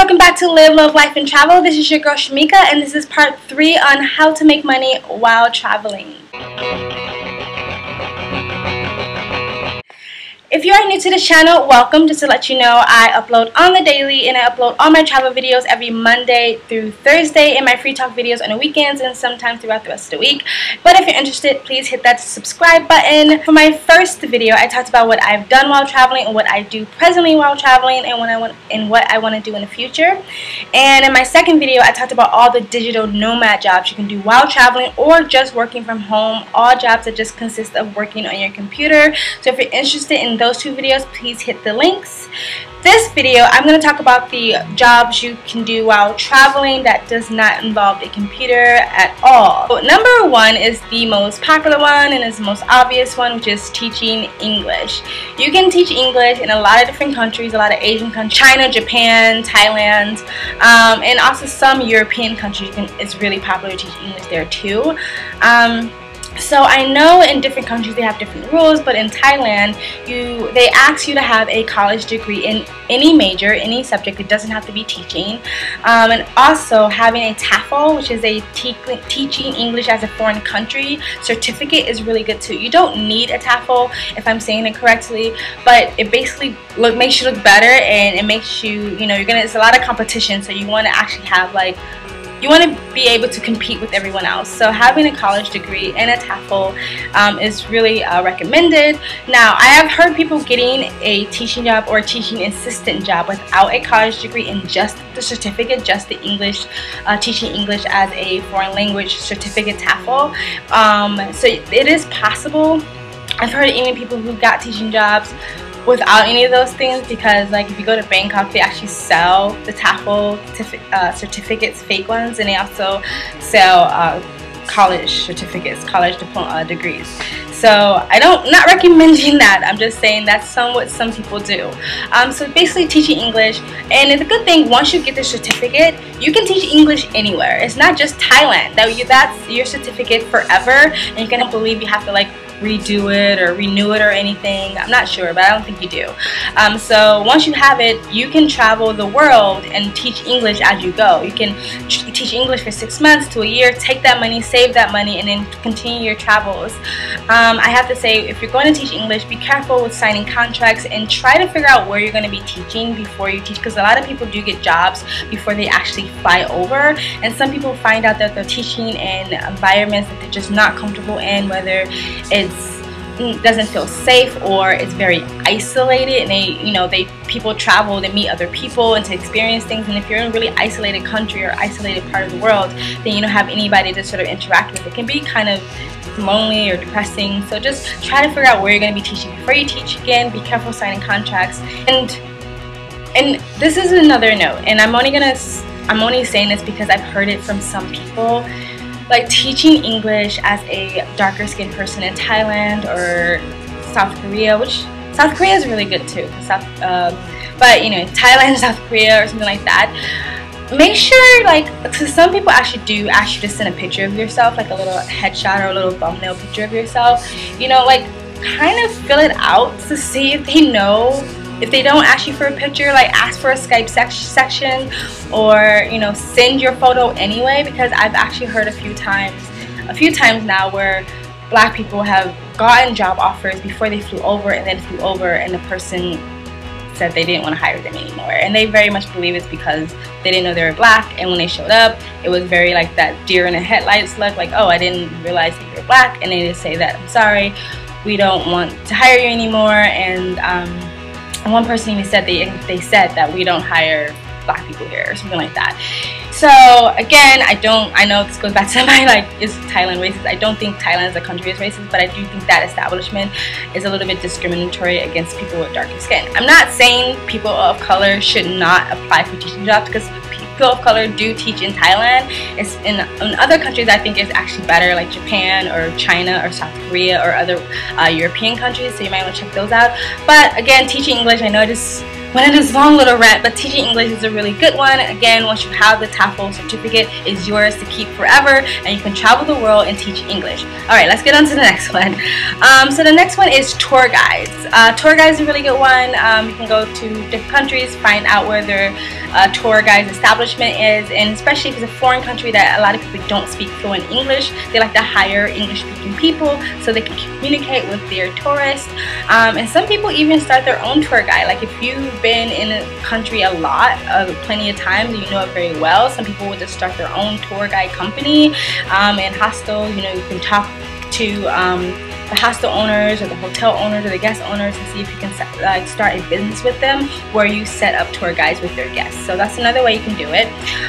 welcome back to Live, Love, Life, and Travel. This is your girl Shamika, and this is part 3 on how to make money while traveling. If you are new to this channel, welcome. Just to let you know, I upload on the daily and I upload all my travel videos every Monday through Thursday and my free talk videos on the weekends and sometimes throughout the rest of the week. But if you're interested, please hit that subscribe button. For my first video, I talked about what I've done while traveling and what I do presently while traveling and what I want to do in the future. And in my second video, I talked about all the digital nomad jobs you can do while traveling or just working from home. All jobs that just consist of working on your computer. So if you're interested in those two videos, please hit the links. This video, I'm going to talk about the jobs you can do while traveling that does not involve a computer at all. So, number 1 is the most popular one and is the most obvious one, which is teaching English. You can teach English in a lot of different countries, a lot of Asian countries, China, Japan, Thailand, and also some European countries. It's really popular to teach English there too. So I know in different countries they have different rules, but in Thailand they ask you to have a college degree in any major, any subject. It doesn't have to be teaching. And also having a TOEFL, which is a teaching English as a foreign country certificate, is really good too. You don't need a TOEFL if I'm saying it correctly, but it basically makes you look better, and it makes you, it's a lot of competition, so you want to actually have you want to be able to compete with everyone else. So having a college degree and a TOEFL is really recommended. Now, I have heard people getting a teaching job or a teaching assistant job without a college degree and just the certificate, just the English, teaching English as a foreign language certificate TOEFL. So it is possible. I've heard even people who got teaching jobs without any of those things, because if you go to Bangkok, they actually sell the TOEFL certificates, fake ones, and they also sell college certificates, college diploma degrees. So not recommending that. I'm just saying that's what some people do. So basically teaching English, and it's a good thing once you get the certificate, you can teach English anywhere. It's not just Thailand. That's your certificate forever, and you can't believe you have to redo it or renew it or anything. I'm not sure, but I don't think you do. So once you have it, you can travel the world and teach English as you go. You can teach English for 6 months to a year, take that money, save that money, and then continue your travels. I have to say, if you're going to teach English, be careful with signing contracts and try to figure out where you're going to be teaching before you teach, because a lot of people do get jobs before they actually fly over, and some people find out that they're teaching in environments that they're just not comfortable in, whether it doesn't feel safe or it's very isolated, and people travel to meet other people and to experience things, and if you're in a really isolated country or isolated part of the world, then you don't have anybody to sort of interact with. It can be kind of lonely or depressing. So just try to figure out where you're going to be teaching before you teach. Again, be careful signing contracts. And this is another note, and I'm only saying this because I've heard it from some people. Teaching English as a darker skinned person in Thailand or South Korea, which South Korea is really good too. But Thailand, South Korea, or something like that. Make sure, because some people actually do ask you to send a picture of yourself, a little headshot or a little thumbnail picture of yourself. Kind of fill it out to see if they know. If they don't ask you for a picture, ask for a Skype section, or send your photo anyway, because I've actually heard a few times now where black people have gotten job offers before they flew over, and then flew over and the person said they didn't want to hire them anymore, and they very much believe it's because they didn't know they were black, and when they showed up, it was very that deer in the headlights look, oh, I didn't realize that you're black, and they just say that, I'm sorry, we don't want to hire you anymore. And one person even said they said that we don't hire black people here or something like that. So again, I know this goes back to my is Thailand racist? I don't think Thailand as a country is racist, but I do think that establishment is a little bit discriminatory against people with darker skin. I'm not saying people of color should not apply for teaching jobs, because people of color do teach in Thailand. It's in other countries I think it's actually better, like Japan or China or South Korea or other European countries, so you might want to check those out. But again, teaching English, I know I just went on this long little rant, but teaching English is a really good one. Again, once you have the TOEFL certificate, it's yours to keep forever, and you can travel the world and teach English. Alright, let's get on to the next one. So the next one is tour guides. Tour guides is a really good one. You can go to different countries, find out where they're tour guide's establishment is, and especially if it's a foreign country that a lot of people don't speak fluent English, they like to hire English speaking people so they can communicate with their tourists. And some people even start their own tour guide. Like if you've been in a country a lot, plenty of times, you know it very well, some people will just start their own tour guide company. And hostel, you know, you can talk to the hostel owners or the hotel owners or the guest owners and see if you can start a business with them where you set up tour guides with their guests. So that's another way you can do it.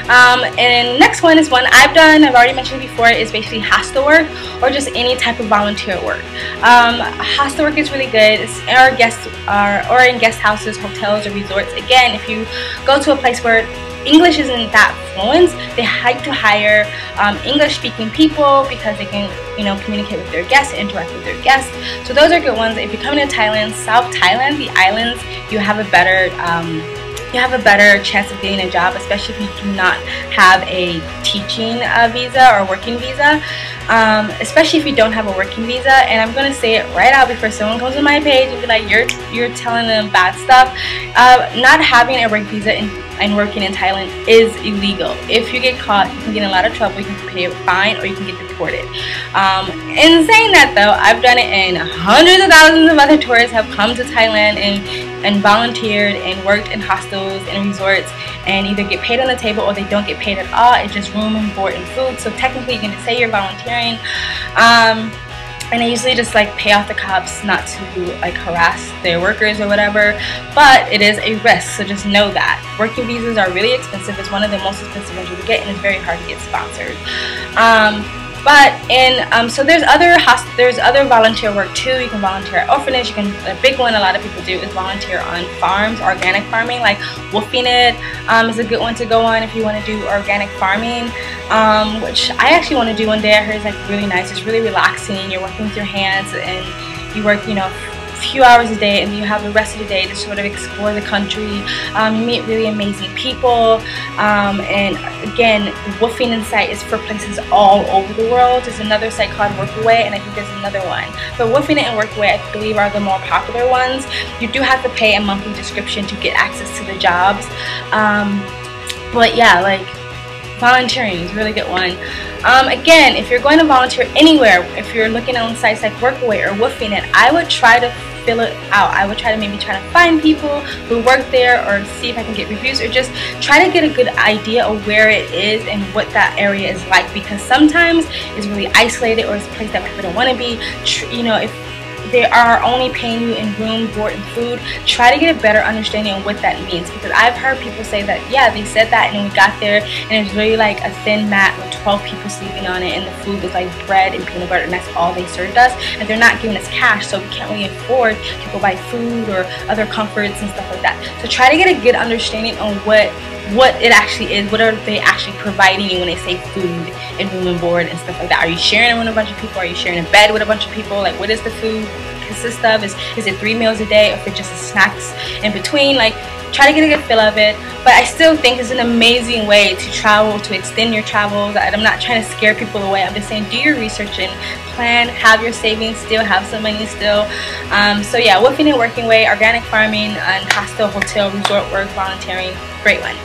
And next one is one I've done, I've already mentioned before, is basically hostel work or just any type of volunteer work. Hostel work is really good. It's or in guest houses, hotels, or resorts. Again, if you go to a place where English isn't that fluent, they like to hire English-speaking people because they can, you know, communicate with their guests, interact with their guests. So those are good ones. If you're coming to Thailand, South Thailand, the islands, you have a better chance of getting a job, especially if you do not have a teaching visa or working visa. Especially if you don't have a working visa. And I'm gonna say it right out before someone comes to my page and be like, you're telling them bad stuff. Not having a work visa and working in Thailand is illegal. If you get caught, you can get in a lot of trouble. You can pay a fine or you can get deported. In saying that though, I've done it, and hundreds of thousands of other tourists have come to Thailand and volunteered and worked in hostels and resorts and either get paid on the table or they don't get paid at all. It's just room and board and food. So technically you're going to say you're volunteering. And they usually just like pay off the cops not to like harass their workers or whatever, but it is a risk, so just know that. Working visas are really expensive. It's one of the most expensive ones you can get, and it's very hard to get sponsored. So there's other volunteer work too. You can volunteer at orphanage. A big one a lot of people do is volunteer on farms, organic farming, like woofing it is a good one to go on if you want to do organic farming, which I actually want to do one day. I heard it's like really nice. It's really relaxing. You're working with your hands and you work, you know, few hours a day, and you have the rest of the day to sort of explore the country. You meet really amazing people, and again, woofing in site is for places all over the world. There's another site called Workaway, and I think there's another one, but woofing it and Workaway I believe are the more popular ones. You do have to pay a monthly subscription to get access to the jobs, but yeah, like volunteering is a really good one. Again, if you're going to volunteer anywhere, if you're looking on sites like Workaway or Woofing It, I would try to fill it out. I would try to find people who work there, or see if I can get reviews, or just try to get a good idea of where it is and what that area is like, because sometimes it's really isolated or it's a place that people don't want to be. You know, if they are only paying you in room, board, and food, try to get a better understanding of what that means, because I've heard people say that, yeah, they said that, and then we got there and it was really like a thin mat with 12 people sleeping on it, and the food was like bread and peanut butter, and that's all they served us, and they're not giving us cash, so we can't really afford to go buy food or other comforts and stuff like that. So try to get a good understanding on what it actually is. What are they actually providing you when they say food and room and board and stuff like that? Are you sharing it with a bunch of people? Are you sharing a bed with a bunch of people? Like, what does the food consist of? Is it 3 meals a day, or if it's just snacks in between? Like, try to get a good feel of it. But I still think it's an amazing way to travel, to extend your travels. I'm not trying to scare people away. I'm just saying, do your research and plan, have your savings still, have some money still. So yeah, Woofing and Working Way, organic farming, and hostel, hotel, resort work, volunteering, great one.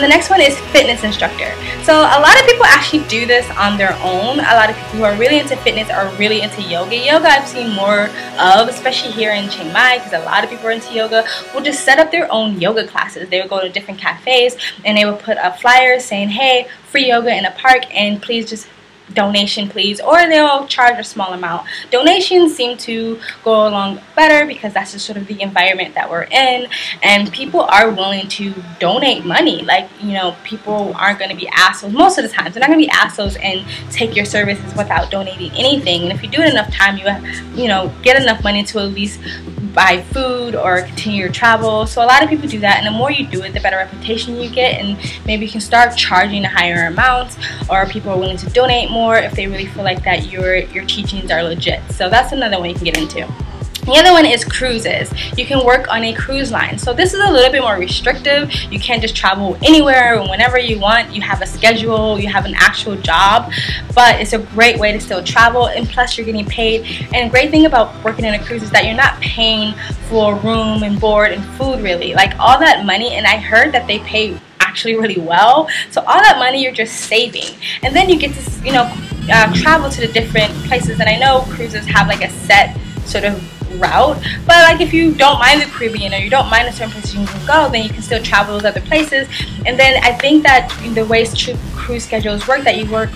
The next one is fitness instructor. So a lot of people actually do this on their own. A lot of people who are really into fitness are really into yoga. Yoga I've seen more of, especially here in Chiang Mai, because a lot of people are into yoga, will just set up their own yoga classes. They would go to different cafes and they would put up flyers saying, hey, free yoga in a park, and please just donation please, or they'll charge a small amount. Donations seem to go along better because that's just sort of the environment that we're in, and people are willing to donate money. Like, you know, people aren't going to be assholes most of the time. They're not going to be assholes and take your services without donating anything. And if you do it enough time, you know, get enough money to at least buy food or continue your travel. So a lot of people do that, and the more you do it, the better reputation you get, and maybe you can start charging a higher amount, or people are willing to donate more if they really feel like that your teachings are legit. So that's another one you can get into. The other one is cruises. You can work on a cruise line. So this is a little bit more restrictive. You can't just travel anywhere whenever you want. You have a schedule, you have an actual job, but it's a great way to still travel, and plus you're getting paid. And the great thing about working in a cruise is that you're not paying for room and board and food really. Like all that money, and I heard that they pay actually really well. So all that money you're just saving, and then you get to, you know, travel to the different places. And I know cruises have like a set sort of route, but like if you don't mind the Caribbean or you don't mind a certain place you can go, then you can still travel those other places. And then I think that the way cruise schedules work, that you work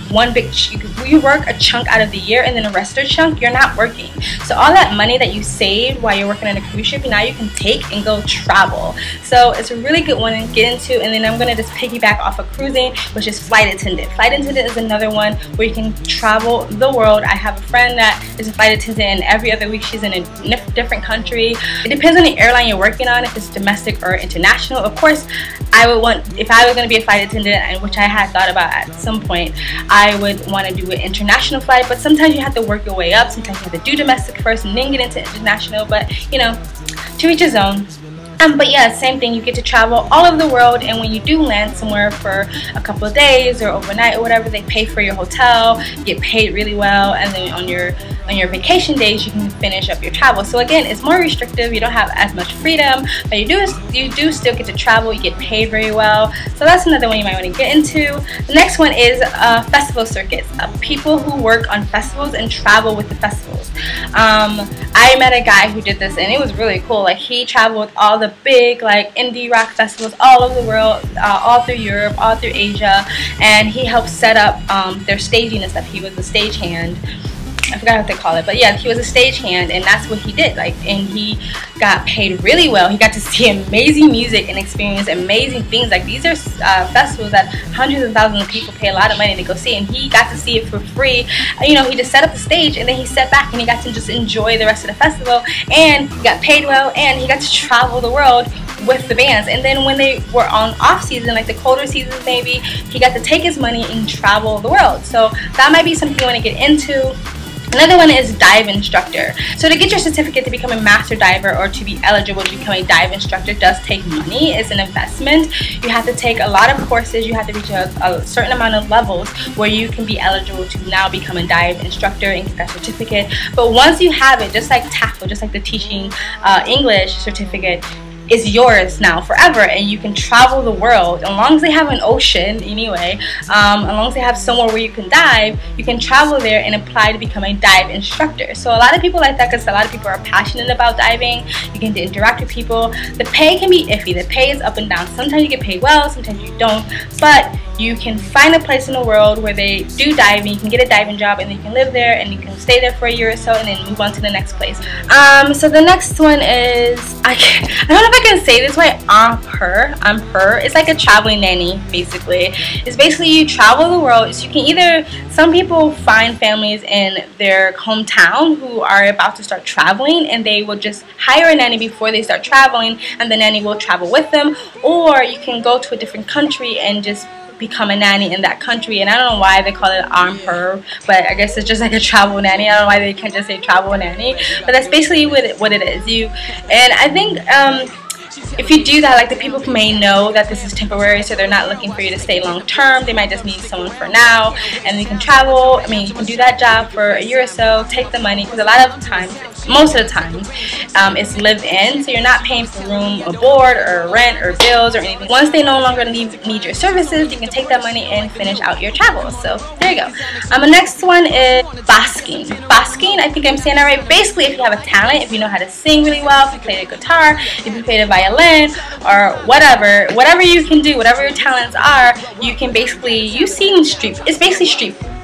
you work a chunk out of the year, and then the rest of the chunk you're not working. So all that money that you saved while you're working on a cruise ship, now you can take and go travel. So it's a really good one to get into. And then I'm gonna just piggyback off of cruising, which is flight attendant. Flight attendant is another one where you can travel the world. I have a friend that is a flight attendant, and every other week she's in a different country. It depends on the airline you're working on, if it's domestic or international. Of course, I would want, if I was going to be a flight attendant, and which I had thought about at some point, I would want to do an international flight. But sometimes you have to work your way up. Sometimes you have to do domestic first and then get into international. But you know, to each his own. But yeah, same thing, you get to travel all over the world, and when you do land somewhere for a couple of days or overnight or whatever, they pay for your hotel, you get paid really well, and then on your vacation days you can finish up your travel. So again, it's more restrictive, you don't have as much freedom, but you do still get to travel, you get paid very well. So that's another one you might want to get into. The next one is festival circuits. People who work on festivals and travel with the festivals. I met a guy who did this, and it was really cool. Like, he traveled with all the big like indie rock festivals all over the world, all through Europe, all through Asia, and he helped set up their staging and stuff. He was a stagehand. I forgot what they call it, but yeah, he was a stagehand, and that's what he did. Like, and he got paid really well. He got to see amazing music and experience amazing things. Like, these are festivals that hundreds of thousands of people pay a lot of money to go see, and he got to see it for free. You know, he just set up the stage, and then he sat back and he got to just enjoy the rest of the festival, and he got paid well, and he got to travel the world with the bands. And then when they were on off season, like the colder seasons maybe, he got to take his money and travel the world. So that might be something you want to get into. Another one is dive instructor. So to get your certificate to become a master diver, or to be eligible to become a dive instructor, does take money. It's an investment. You have to take a lot of courses. You have to reach a certain amount of levels where you can be eligible to now become a dive instructor and get that certificate. But once you have it, just like TAFL, just like the teaching English certificate, is yours now forever, and you can travel the world. As long as they have an ocean anyway, as long as they have somewhere where you can dive, you can travel there and apply to become a dive instructor. So a lot of people like that, because a lot of people are passionate about diving. You can interact with people. The pay can be iffy. The pay is up and down. Sometimes you get paid well, sometimes you don't, but you can find a place in the world where they do diving. You can get a diving job, and then you can live there, and you can stay there for a year or so, and then move on to the next place. So the next one is, I don't know if I can say this right, Amper. It's like a traveling nanny, basically. It's basically you travel the world. So you can either, some people find families in their hometown who are about to start traveling, and they will just hire a nanny before they start traveling, and the nanny will travel with them. Or you can go to a different country and just become a nanny in that country. And I don't know why they call it Amper, but I guess it's just like a travel nanny. I don't know why they can't just say travel nanny, but that's basically what it is. And I think if you do that, like, the people may know that this is temporary, so they're not looking for you to stay long term. They might just need someone for now, and you can travel. I mean, you can do that job for a year or so, take the money, because a lot of times, most of the times, it's live-in, so you're not paying for room or board or rent or bills or anything. Once they no longer need your services, you can take that money and finish out your travel. So there you go. The next one is Busking. Busking, I think I'm saying that right. Basically, if you have a talent, if you know how to sing really well, if you play the guitar, if you play the violin, or whatever you can do, whatever your talents are, you can basically, you sing street.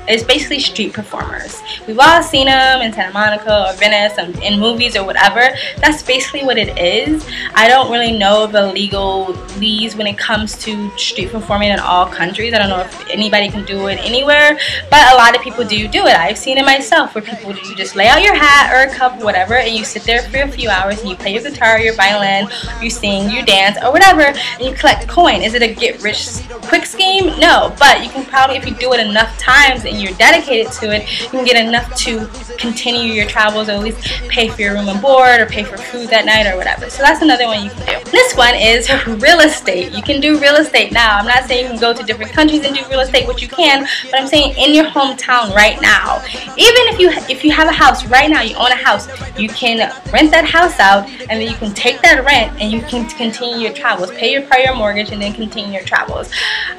It's basically street performers. We've all seen them in Santa Monica or Venice, in movies or whatever. That's basically what it is. I don't really know the legalese when it comes to street performing in all countries. I don't know if anybody can do it anywhere, but a lot of people do it. I've seen it myself, where people, you just lay out your hat or a cup, whatever, and you sit there for a few hours, and you play your guitar, your violin, you sing, you dance, or whatever, and you collect coin. Is it a get-rich-quick scheme? No, but you can probably, if you do it enough times and and you're dedicated to it, you can get enough to continue your travels, or at least pay for your room and board, or pay for food that night, or whatever. So that's another one you can do. This one is real estate. You can do real estate now. I'm not saying you can go to different countries and do real estate, which you can, but I'm saying in your hometown right now. Even if you have a house right now, you own a house, you can rent that house out, and then you can take that rent and you can continue your travels. Pay your prior mortgage and then continue your travels.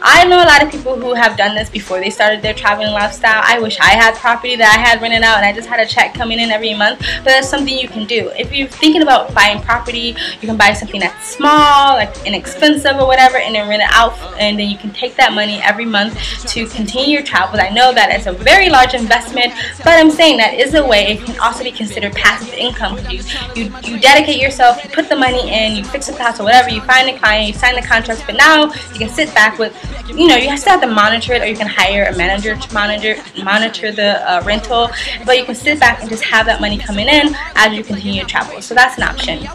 I know a lot of people who have done this before they started their traveling lifestyle. I wish I had property that I had rented out and I just had a check coming in every month, but that's something you can do. If you're thinking about buying property, you can buy something that's small, like inexpensive or whatever, and then rent it out, and then you can take that money every month to continue your travels. I know that it's a very large investment, but I'm saying that is a way. It can also be considered passive income. You dedicate yourself, you put the money in, you fix the house or whatever, you find a client, you sign the contracts, but now you can sit back with, you know, you still have to monitor it, or you can hire a manager to monitor the rental, but you can sit back and just have that money coming in as you continue your travel. So that's an option.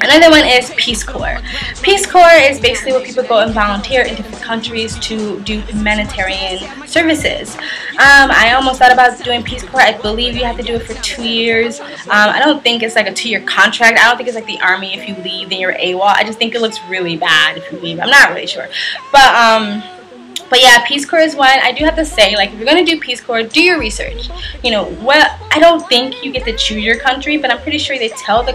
Another one is Peace Corps. Peace Corps is basically where people go and volunteer in different countries to do humanitarian services. I almost thought about doing Peace Corps. I believe you have to do it for 2 years. I don't think it's like a 2-year contract. I don't think it's like the Army. If you leave, then you're AWOL. I just think it looks really bad if you leave. I'm not really sure. But yeah, Peace Corps is one. I do have to say, like, if you're going to do Peace Corps, do your research. You know, well, I don't think you get to choose your country, but I'm pretty sure they tell you the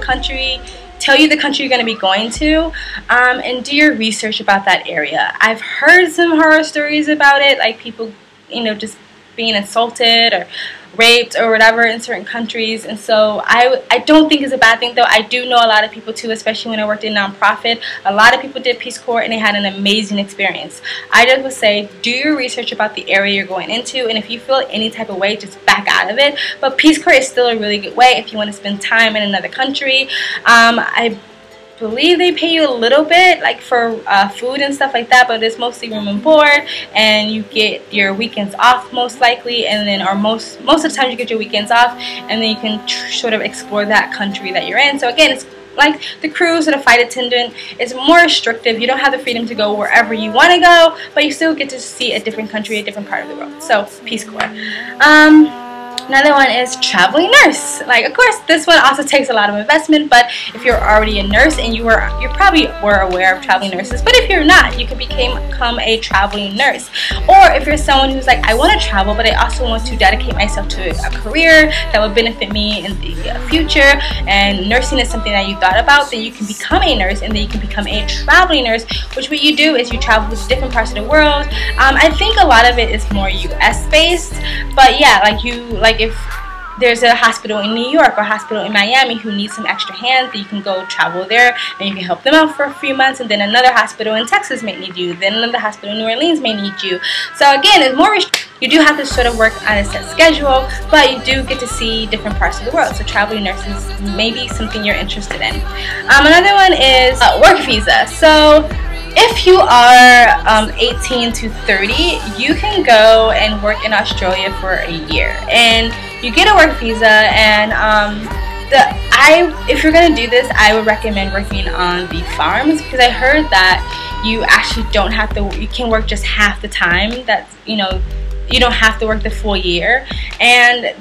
country you're going to be going to, and do your research about that area. I've heard some horror stories about it, like people, you know, just being assaulted or raped or whatever in certain countries, and so I don't think it's a bad thing, though. I do know a lot of people too, especially when I worked in nonprofit. A lot of people did Peace Corps and they had an amazing experience. I just would say, do your research about the area you're going into, and if you feel any type of way, just back out of it. But Peace Corps is still a really good way if you want to spend time in another country. I believe they pay you a little bit, like for food and stuff like that, but it's mostly room and board, and you get your weekends off most likely, and then, or most of the time you get your weekends off, and then you can sort of explore that country that you're in. So again, it's like the cruise or the flight attendant. It's more restrictive. You don't have the freedom to go wherever you want to go, but you still get to see a different country, a different part of the world. So Peace Corps. Another one is traveling nurse. Like, of course, this one also takes a lot of investment, but if you're already a nurse and you probably were aware of traveling nurses, but if you're not, you can become a traveling nurse. Or if you're someone who's like, I want to travel, but I also want to dedicate myself to a career that would benefit me in the future, and nursing is something that you thought about, then you can become a nurse, and then you can become a traveling nurse, which what you do is you travel to different parts of the world. I think a lot of it is more US based, but yeah, like if there's a hospital in New York or a hospital in Miami who needs some extra hands, then you can go travel there and you can help them out for a few months, and then another hospital in Texas may need you, then another hospital in New Orleans may need you. So again, it's more you do have to sort of work on a set schedule, but you do get to see different parts of the world. So traveling nurses may be something you're interested in. Another one is work visa. So if you are 18 to 30, you can go and work in Australia for a year, and you get a work visa. And if you're gonna do this, I would recommend working on the farms, because I heard that you actually don't have to. You can work just half the time. That's, you know, you don't have to work the full year, and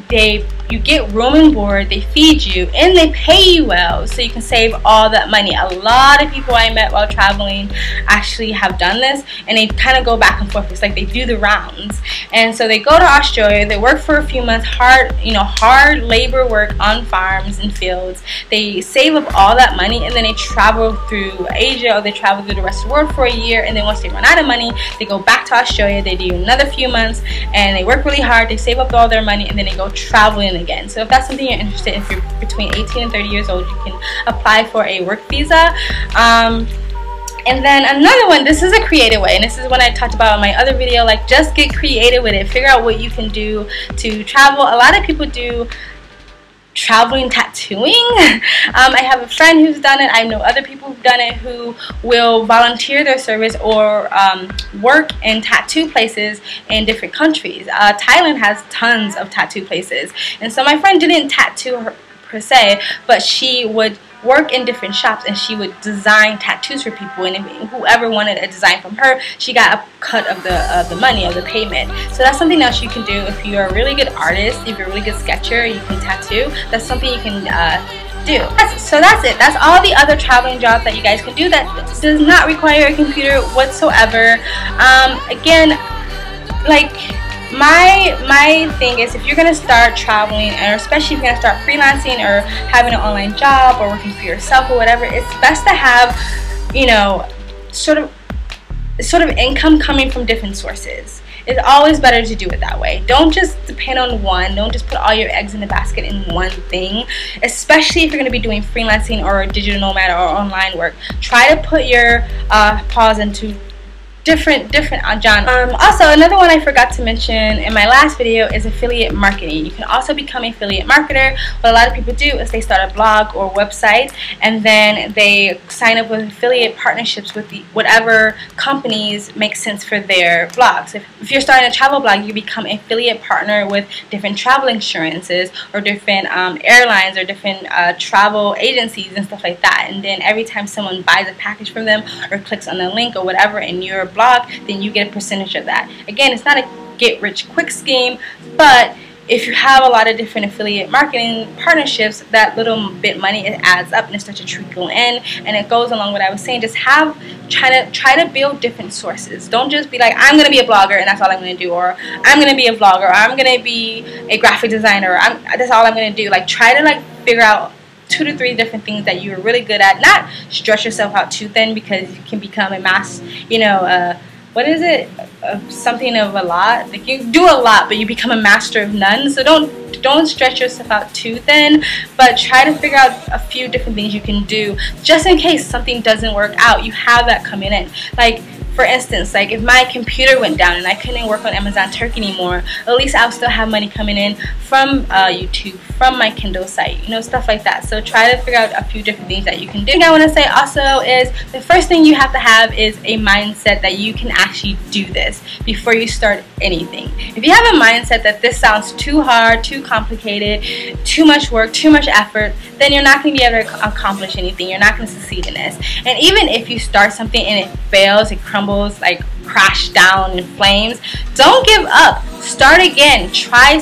you get room and board, they feed you, and they pay you well, so you can save all that money. A lot of people I met while traveling actually have done this, and they kind of go back and forth. It's like they do the rounds, and so they go to Australia, they work for a few months, hard labor work on farms and fields. They save up all that money, and then they travel through Asia, or they travel through the rest of the world for a year, and then once they run out of money, they go back to Australia, they do another few months, and they work really hard, they save up all their money, and then they go traveling again. So if that's something you're interested in, if you're between 18 and 30 years old, you can apply for a work visa. And then another one, this is a creative way, and this is what I talked about in my other video, like just get creative with it. Figure out what you can do to travel. A lot of people do traveling tattooing. I have a friend who's done it. I know other people who've done it who will volunteer their service or work in tattoo places in different countries. Thailand has tons of tattoo places, and so my friend didn't tattoo her per se, but she would work in different shops, and she would design tattoos for people, and whoever wanted a design from her, she got a cut of the money, of the payment. So that's something else you can do if you're a really good artist, if you're a really good sketcher, you can tattoo. That's something you can do. So that's it. That's all the other traveling jobs that you guys can do that does not require a computer whatsoever. Again, like my thing is, if you're gonna start traveling, or especially if you're gonna start freelancing or having an online job or working for yourself or whatever, it's best to have, you know, sort of income coming from different sources. It's always better to do it that way. Don't just depend on one. Don't just put all your eggs in the basket in one thing, especially if you're going to be doing freelancing or digital nomad or online work. Try to put your paws into different genres. Also, another one I forgot to mention in my last video is affiliate marketing. You can also become an affiliate marketer. What a lot of people do is they start a blog or website, and then they sign up with affiliate partnerships with whatever companies make sense for their blogs. If you're starting a travel blog, you become an affiliate partner with different travel insurances or different airlines or different travel agencies and stuff like that. And then every time someone buys a package from them or clicks on the link or whatever in your blog, then you get a percentage of that. Again, it's not a get-rich-quick scheme, but if you have a lot of different affiliate marketing partnerships, that little bit money, it adds up and it starts to trickle in, and it goes along what I was saying. Just try to build different sources. Don't just be like, I'm gonna be a blogger and that's all I'm gonna do, or I'm gonna be a vlogger, or I'm gonna be a graphic designer, or that's all I'm gonna do. Like, try to figure out 2 to 3 different things that you're really good at. Not stretch yourself out too thin, because you can become a mass, you know, what is it? Something of a lot. Like, you do a lot, but you become a master of none. So don't stretch yourself out too thin, but try to figure out a few different things you can do, just in case something doesn't work out. You have that coming in. Like, for instance, like if my computer went down and I couldn't work on Amazon Turkey anymore, at least I'll still have money coming in from YouTube, from my Kindle site, you know, stuff like that. So try to figure out a few different things that you can do. The thing I want to say also is, the first thing you have to have is a mindset that you can actually do this before you start anything. If you have a mindset that this sounds too hard, too complicated, too much work, too much effort, then you're not going to be able to accomplish anything. You're not going to succeed in this. And even if you start something and it fails, it crumbles, like crash down in flames, don't give up. Start again. Try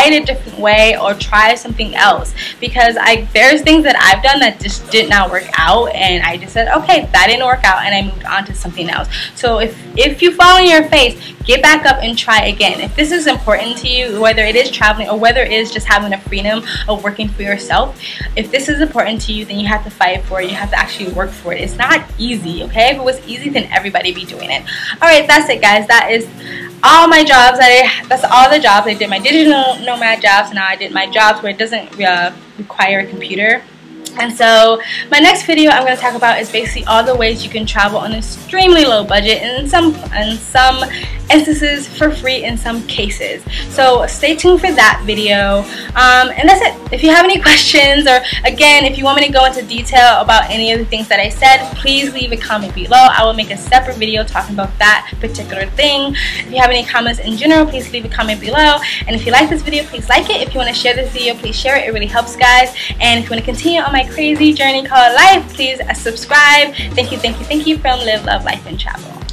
it a different way, or try something else, because there's things that I've done that just did not work out, and I just said, okay, that didn't work out, and I moved on to something else. So if you fall on your face, get back up and try again. If this is important to you, whether it is traveling or whether it is just having the freedom of working for yourself, if this is important to you, then you have to fight for it. You have to actually work for it. It's not easy, okay? If it was easy, then everybody be doing it. Alright, that's it, guys. That is all my jobs. That's all the jobs. I did my digital nomad jobs, and now I did my jobs where it doesn't require a computer. And so my next video I'm going to talk about is basically all the ways you can travel on an extremely low budget, and in some instances for free in some cases. So stay tuned for that video. And that's it. If you have any questions, or again, if you want me to go into detail about any of the things that I said, please leave a comment below. I will make a separate video talking about that particular thing. If you have any comments in general, please leave a comment below. And if you like this video, please like it. If you want to share this video, please share it. It really helps, guys. And if you want to continue on my crazy journey called life, please subscribe. Thank you from Live, Love, Life, and Travel.